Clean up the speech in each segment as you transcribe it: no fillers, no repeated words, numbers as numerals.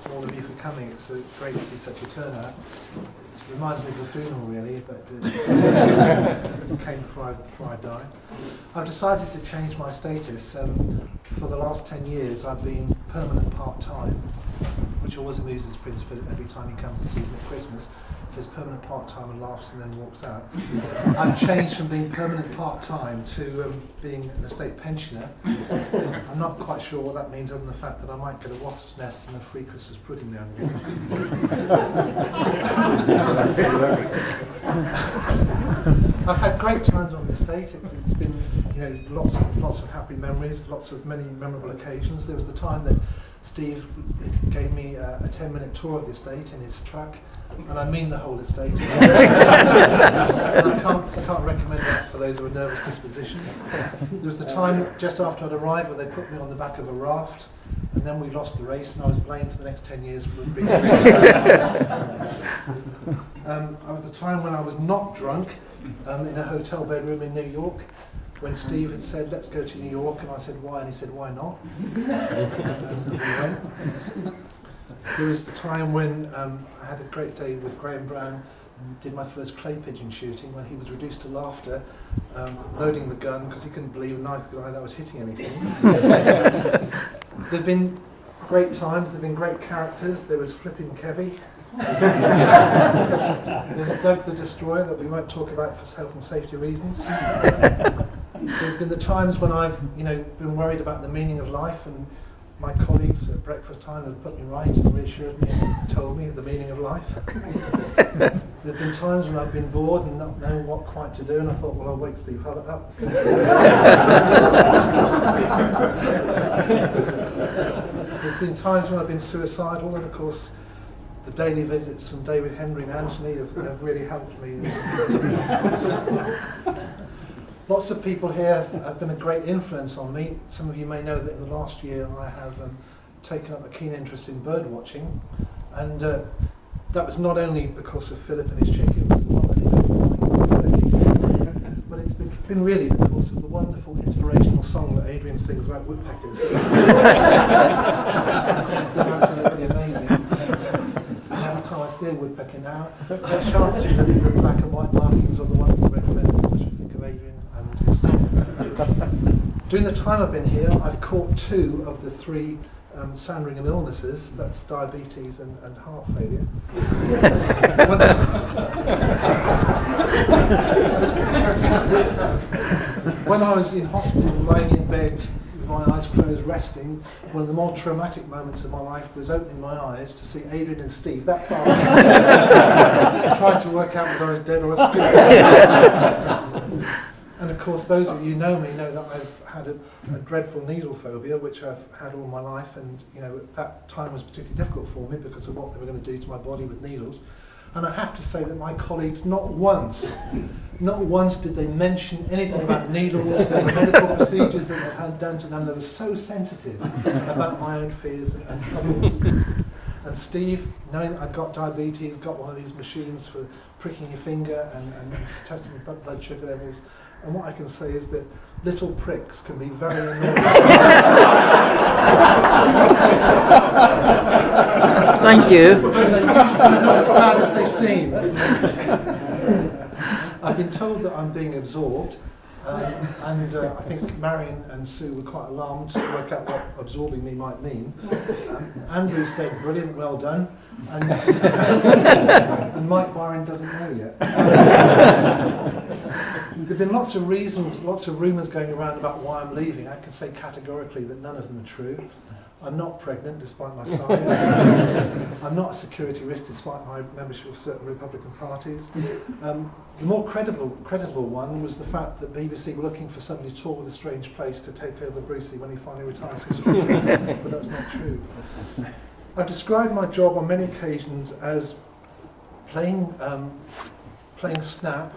to all of you for coming. It's great to see such a turnout. It reminds me of a funeral, really, but it came before I died. I've decided to change my status. For the last 10 years, I've been permanent part-time, which always amuses Prince Philip every time he comes and sees me at Christmas. Says permanent part-time and laughs and then walks out. I've changed from being permanent part-time to being an estate pensioner. I'm not quite sure what that means other than the fact that I might get a wasp's nest and a free Christmas pudding now and again. I've had great times on the estate. It's been, lots of happy memories, many memorable occasions. There was the time that Steve gave me a 10-minute tour of the estate in his truck. And I mean the whole estate. And I can't recommend that for those with a nervous disposition. There was the time just after I'd arrived where they put me on the back of a raft, and then we lost the race, and I was blamed for the next 10 years for being I was the time when I was not drunk in a hotel bedroom in New York, when Steve had said, "Let's go to New York," and I said, "Why?" And he said, "Why not?" And we went. There was the time when I had a great day with Graham Brown and did my first clay pigeon shooting, when he was reduced to laughter, loading the gun because he couldn't believe neither could I that I was hitting anything. There've been great times, there've been great characters. There was Flippin' Kevy. There was Doug the Destroyer, that we won't talk about for health and safety reasons. There's been the times when I've been worried about the meaning of life, and my colleagues at breakfast time have put me right and reassured me and told me the meaning of life. There have been times when I've been bored and not knowing what quite to do, and I thought, well, I'll wake Steve Hullett up. It's going to There's been times when I've been suicidal, and of course the daily visits from David, Henry and Anthony have really helped me. Lots of people here have been a great influence on me. Some of you may know that in the last year I have taken up a keen interest in bird watching, and that was not only because of Philip and his chickens, but it's been really because of the wonderful inspirational song that Adrian sings about woodpeckers. It's been absolutely amazing. And every time I see a woodpecker now, I shan't see the black and white markings on the wonderful red feathers, which I think of Adrian. During the time I've been here, I've caught 2 of the 3 sandringham illnesses. That's diabetes and heart failure. When I was in hospital, lying in bed with my eyes closed, resting, one of the more traumatic moments of my life was opening my eyes to see Adrian and Steve that far away, trying to work out whether I was dead or asleep. And of course, those of you who know me know that I've had a dreadful needle phobia, which I've had all my life, and that time was particularly difficult for me because of what they were going to do to my body with needles. And I have to say that my colleagues, not once did they mention anything about needles or the medical procedures that they've had done to them. They were so sensitive about my own fears and troubles. And Steve, knowing that I'd got diabetes, got one of these machines for pricking your finger and testing blood sugar levels. And what I can say is that little pricks can be very annoying. Thank you. But they're usually not as bad as they seem. I've been told that I'm being absorbed, and I think Marion and Sue were quite alarmed to work out what absorbing me might mean. Andrew said, "Brilliant, well done," and Mike Byron doesn't know yet. There have been lots of reasons, lots of rumours going around about why I'm leaving. I can say categorically that none of them are true. I'm not pregnant, despite my size. I'm not a security risk, despite my membership of certain Republican parties. The more credible one was the fact that BBC were looking for somebody tall with a strange place to take over Brucey when he finally retires from sport. But that's not true. I've described my job on many occasions as playing snap,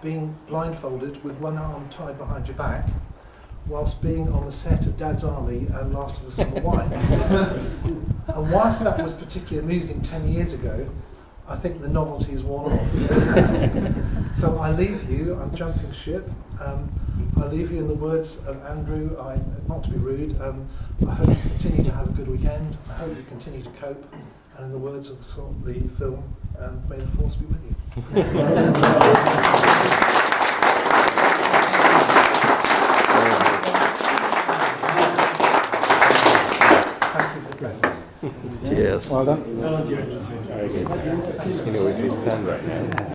being blindfolded with one arm tied behind your back, whilst being on the set of Dad's Army and Last of the Summer Wine. And whilst that was particularly amusing 10 years ago, I think the novelty is worn off. So I leave you, I'm jumping ship. I leave you in the words of Andrew, not to be rude, I hope you continue to have a good weekend, I hope you continue to cope, and in the words of the film, may the force be with you. Thank you for the presence. Cheers. Well done. You can always stand right now.